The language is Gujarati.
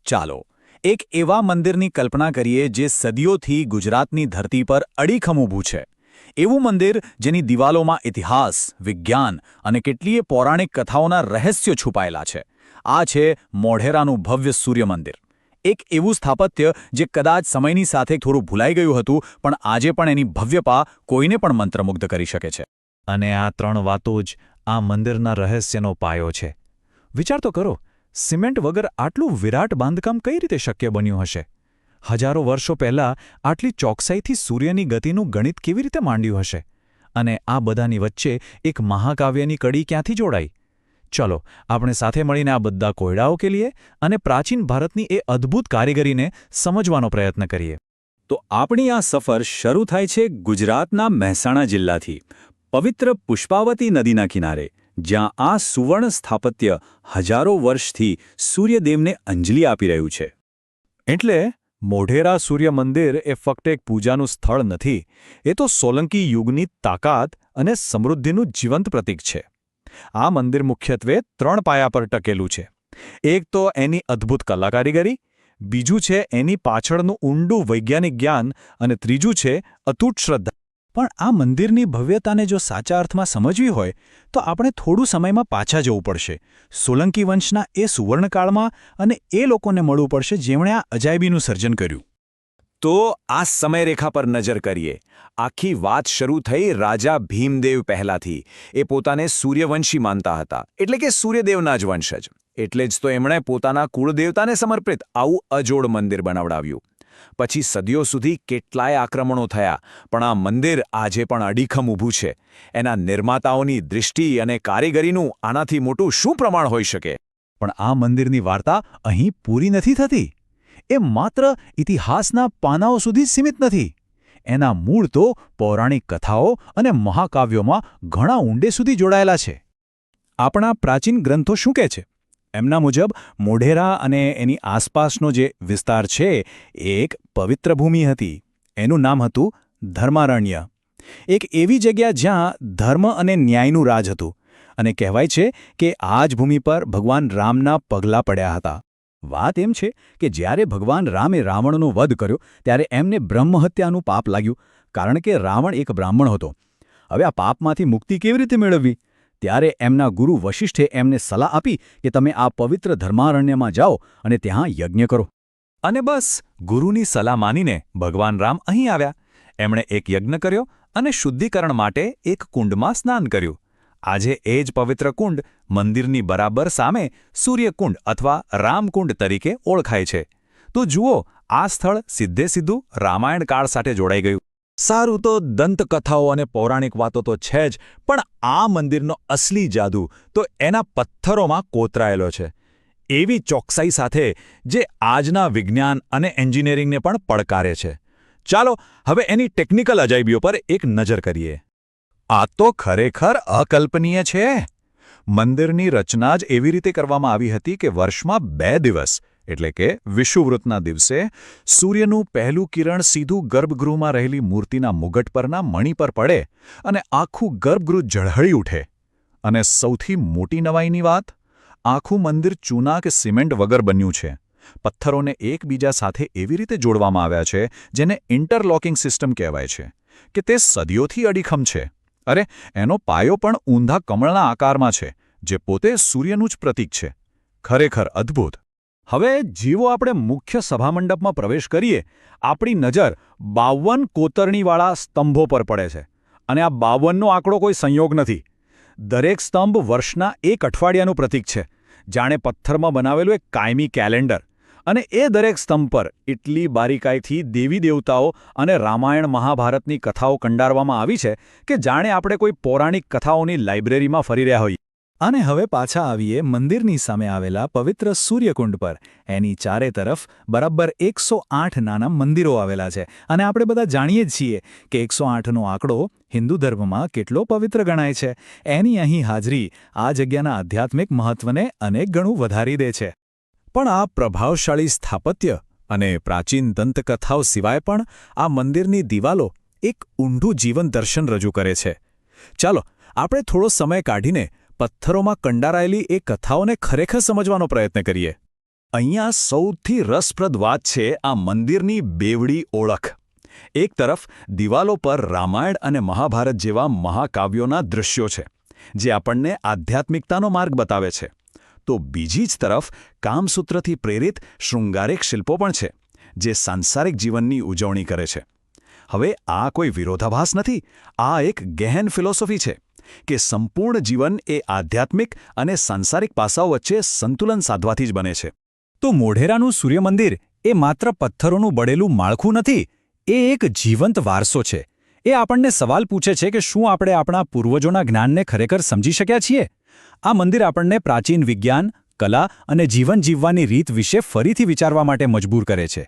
ચાલો એક એવા મંદિરની કલ્પના કરીએ જે સદીઓથી ગુજરાતની ધરતી પર અડીખમ ઊભું છે. એવું મંદિર જેની દિવાલોમાં ઇતિહાસ, વિજ્ઞાન અને કેટલીય પૌરાણિક કથાઓના રહસ્યો છુપાયેલા છે. આ છે મોઢેરાનું ભવ્ય સૂર્ય મંદિર. એક એવું સ્થાપત્ય જે કદાચ સમયની સાથે થોડું ભૂલાઈ ગયું હતું, પણ આજે પણ એની ભવ્યતા કોઈને પણ મંત્રમુગ્ધ કરી શકે છે. અને આ ત્રણ વાતો જ આ મંદિરના રહસ્યનો પાયો છે. વિચાર તો કરો, સિમેન્ટ વગર આટલું વિરાટ બાંધકામ કઈ રીતે શક્ય બન્યું હશે? હજારો વર્ષો પહેલાં આટલી ચોકસાઈથી સૂર્યની ગતિનું ગણિત કેવી રીતે માંડ્યું હશે? અને આ બધાની વચ્ચે એક મહાકાવ્યની કડી ક્યાંથી જોડાઈ? ચલો, આપણે સાથે મળીને આ બધા કોયડાઓ કેલીએ અને પ્રાચીન ભારતની એ અદ્ભુત કારીગરીને સમજવાનો પ્રયત્ન કરીએ. તો આપણી આ સફર શરૂ થાય છે ગુજરાતના મહેસાણા જિલ્લાથી, પવિત્ર પુષ્પાવતી નદીના કિનારે, જ્યાં આ સુવર્ણ સ્થાપત્ય હજારો વર્ષથી સૂર્યદેવને અંજલિ આપી રહ્યું છે. એટલે મોઢેરા સૂર્ય મંદિર એ ફક્ત એક પૂજાનું સ્થળ નથી, એ તો સોલંકી યુગની તાકાત અને સમૃદ્ધિનું જીવંત પ્રતીક છે. આ મંદિર મુખ્યત્વે ત્રણ પાયા પર ટકેલું છે. એક તો એની અદ્ભુત કલાકારીગરી, બીજું છે એની પાછળનું ઊંડું વૈજ્ઞાનિક જ્ઞાન અને ત્રીજું છે અતૂટ શ્રદ્ધા. પણ આ મંદિરની ભવ્યતાને જો સાચા અર્થમાં સમજવી હોય તો આપણે થોડું સમયમાં પાછા જવું પડશે. સોલંકી વંશના એ સુવર્ણકાળમાં, અને એ લોકોને મળવું પડશે જેમણે આ અજાયબીનું સર્જન કર્યું. તો આ સમયરેખા પર નજર કરીએ. આખી વાત શરૂ થઈ રાજા ભીમદેવ પહેલાથી. એ પોતાને સૂર્યવંશી માનતા હતા, એટલે કે સૂર્યદેવના જ વંશજ. એટલે જ તો એમણે પોતાના કુળદેવતાને સમર્પિત આવું અજોડ મંદિર બનાવડાવ્યું. પછી સદીઓ સુધી કેટલાય આક્રમણો થયા, પણ આ મંદિર આજે પણ અડીખમ ઊભું છે. એના નિર્માતાઓની દૃષ્ટિ અને કારીગરીનું આનાથી મોટું શું પ્રમાણ હોઈ શકે? પણ આ મંદિરની વાર્તા અહીં પૂરી નથી થતી. એ માત્ર ઇતિહાસના પાનાઓ સુધી સીમિત નથી. એના મૂળ તો પૌરાણિક કથાઓ અને મહાકાવ્યોમાં ઘણા ઊંડે સુધી જોડાયેલા છે. આપણા પ્રાચીન ગ્રંથો શું કહે છે? એમના મુજબ મોઢેરા અને એની આસપાસનો જે વિસ્તાર છે એ એક પવિત્ર ભૂમિ હતી. એનું નામ હતું ધર્મારણ્ય. એક એવી જગ્યા જ્યાં ધર્મ અને ન્યાયનું રાજ હતું. અને કહેવાય છે કે આ જ ભૂમિ પર ભગવાન રામના પગલાં પડ્યા હતા. વાત એમ છે કે જ્યારે ભગવાન રામે રાવણનો વધ કર્યો ત્યારે એમને બ્રહ્મહત્યાનું પાપ લાગ્યું, કારણ કે રાવણ એક બ્રાહ્મણ હતો. હવે આ પાપમાંથી મુક્તિ કેવી રીતે મેળવવી? ત્યારે એમના ગુરુ વશિષ્ઠે એમને સલાહ આપી કે તમે આ પવિત્ર ધર્મારણ્યમાં જાઓ અને ત્યાં યજ્ઞ કરો. અને બસ, ગુરુની સલાહ માનીને ભગવાન રામ અહીં આવ્યા. એમણે એક યજ્ઞ કર્યો અને શુદ્ધિકરણ માટે એક કુંડમાં સ્નાન કર્યું. આજે એ જ પવિત્ર કુંડ મંદિરની બરાબર સામે સૂર્યકુંડ અથવા રામકુંડ તરીકે ઓળખાય છે. તો જુઓ, આ સ્થળ સીધે સીધું રામાયણ કાળ સાથે જોડાઈ ગયું. સારું, તો દંતકથાઓ અને પૌરાણિક વાતો તો છે જ, પણ આ મંદિરનો અસલી જાદુ તો એના પથ્થરોમાં કોતરાયેલો છે. એવી ચોકસાઈ સાથે જે આજના વિજ્ઞાન અને એન્જિનિયરિંગને પણ પડકારે છે. ચાલો હવે એની ટેકનિકલ અજાયબીઓ પર એક નજર કરીએ. આ તો ખરેખર અકલ્પનીય છે. મંદિરની રચના જ એવી રીતે કરવામાં આવી હતી કે વર્ષમાં 2 દિવસ, એટલે કે વિષુવવૃતના દિવસે સૂર્યનું પહેલું કિરણ સીધું ગર્ભગૃહમાં રહેલી મૂર્તિના મુગટ પરના મણિ પર પડે અને આખું ગર્ભગૃહ ઝળહળી ઉઠે. અને સૌથી મોટી નવાઈની વાત, આખું મંદિર ચૂના કે સિમેન્ટ વગર બન્યું છે. પથ્થરોને એકબીજા સાથે એવી રીતે જોડવામાં આવ્યા છે જેને ઇન્ટરલોકિંગ સિસ્ટમ કહેવાય છે, કે તે સદીઓથી અડીખમ છે. અરે, એનો પાયો પણ ઊંધા કમળના આકારમાં છે, જે પોતે સૂર્યનું જ પ્રતીક છે. ખરેખર અદ્ભુત. હવે જેવો આપણે મુખ્ય સભામંડપમાં પ્રવેશ કરીએ, આપણી નજર 52 કોતરણીવાળા સ્તંભો પર પડે છે. અને આ 52નો આંકડો કોઈ સંયોગ નથી. દરેક સ્તંભ વર્ષના એક અઠવાડિયાનું પ્રતીક છે, જાણે પથ્થરમાં બનાવેલું એક કાયમી કેલેન્ડર. અને એ દરેક સ્તંભ પર એટલી બારીકાઈથી દેવી દેવતાઓ અને રામાયણ મહાભારતની કથાઓ કંડારવામાં આવી છે કે જાણે આપણે કોઈ પૌરાણિક કથાઓની લાઇબ્રેરીમાં ફરી રહ્યા હોઈએ. અને હવે પાછા આવીએ મંદિરની સામે આવેલા પવિત્ર સૂર્યકુંડ પર. એની ચારે તરફ બરાબર 108 નાના મંદિરો આવેલા છે. અને આપણે બધા જાણીએ જ છીએ કે 108નો આંકડો હિન્દુ ધર્મમાં કેટલો પવિત્ર ગણાય છે. એની અહીં હાજરી આ જગ્યાના આધ્યાત્મિક મહત્વને અનેક ગણું વધારી દે છે. પણ આ પ્રભાવશાળી સ્થાપત્ય અને પ્રાચીન દંતકથાઓ સિવાય પણ આ મંદિરની દિવાલો એક ઊંડું જીવન દર્શન રજૂ કરે છે. ચાલો આપણે થોડો સમય કાઢીને પથ્થરોમાં કંડારાયેલી એ કથાઓને ખરેખર સમજવાનો પ્રયત્ન કરીએ. અહીંયા સૌથી રસપ્રદ વાત છે આ મંદિરની બેવડી ઓળખ. એક તરફ દિવાલો પર રામાયણ અને મહાભારત જેવા મહાકાવ્યોના દૃશ્યો છે જે આપણને આધ્યાત્મિકતાનો માર્ગ બતાવે છે, તો બીજી જ તરફ કામસૂત્રથી પ્રેરિત શૃંગારિક શિલ્પો પણ છે જે સાંસારિક જીવનની ઉજવણી કરે છે. હવે આ કોઈ વિરોધાભાસ નથી, આ એક ગહેન ફિલોસોફી છે કે સંપૂર્ણ જીવન એ આધ્યાત્મિક અને સાંસારિક પાસાઓ વચ્ચે સંતુલન સાધવાથી જ બને છે. તો મોઢેરાનું સૂર્યમંદિર એ માત્ર પથ્થરોનું બળેલું માળખું નથી, એ એક જીવંત વારસો છે. એ આપણને સવાલ પૂછે છે કે શું આપણે આપણા પૂર્વજોના જ્ઞાનને ખરેખર સમજી શક્યા છીએ? આ મંદિર આપણને પ્રાચીન વિજ્ઞાન, કલા અને જીવન જીવવાની રીત વિશે ફરીથી વિચારવા માટે મજબૂર કરે છે.